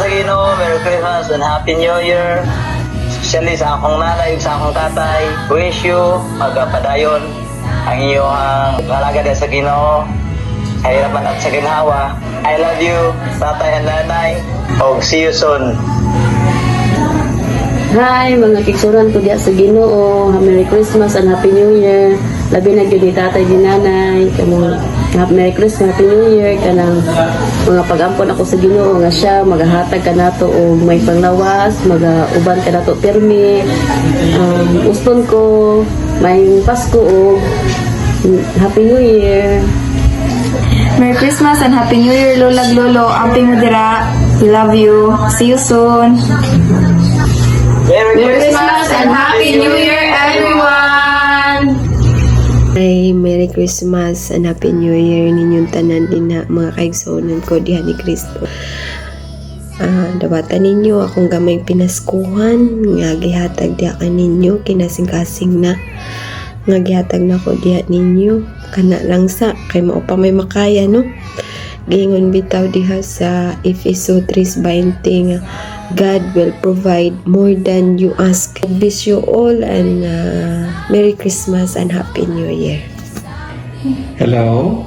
sa Ginoo, Merry Christmas and Happy New Year. Especially sa akong nanay ug sa akong tatay. Wish you magapadayon ang iyong halaga sa Ginoo. Kahirapan at sa ginhawa. I love you, tatay and nanay. Og see you soon. Hi, mga kiksuran ko diya sa Ginoo. Merry Christmas and Happy New Year. Labi na gyud ni tatay di nanay. Kanang Merry Christmas, Happy New Year. Kanang mga pag-ampon ako sa Ginoo nga siya magahatag kanato og may panglawas, mag-uban kanato pirmi. Uston ko may Pasko og Happy New Year. Merry Christmas and Happy New Year, Lola Lolo. Amping mo dira. We love you. See you soon. Merry Christmas and Happy New Year, everyone! Ay, Merry Christmas and Happy New Year ninyong tanan din na mga kaigsonan ko diha ni Kristo. Dawatan ninyo akong gamay pinaskuhan nga gihatag diha kaninyo kinasing-kasing na nga gihatag na ko diha ninyo kana lang sa kay mao pa may makaya no. Giingon bitaw diha sa Efeso 3:20 nga God will provide more than you ask. Bless you all and Merry Christmas and Happy New Year. Hello.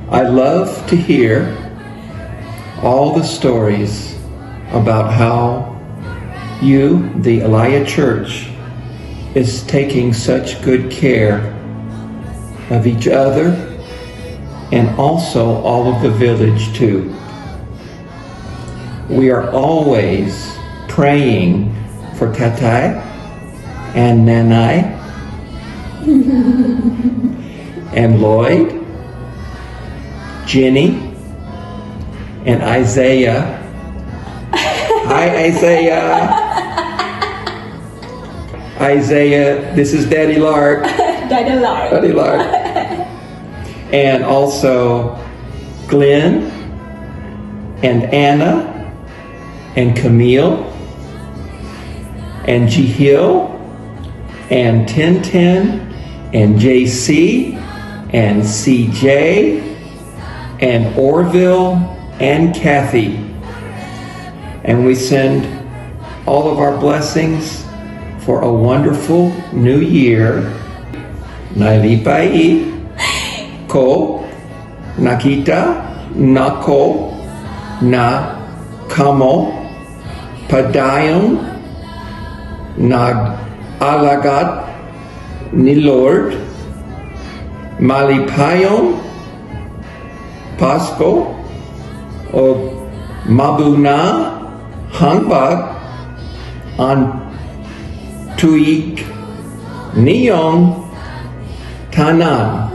I love to hear all the stories about how you, the Elia Church, is taking such good care of each other and also all of the village too. We are always praying for Tatay and Nanay and Lloyd, Jenny, and Isaiah. Hi, Isaiah. Isaiah, this is Daddy Lark. Daddy Lark. And also Glenn and Anna and Camille and Jihil and Tintin and JC and CJ and Orville and Kathy. And we send all of our blessings for a wonderful new year. Nailipai ko nakita nako na kamo padayong nag-alagat ni Lord malipayong Pasko o mabuna hangbag ang tuig niyong tanan.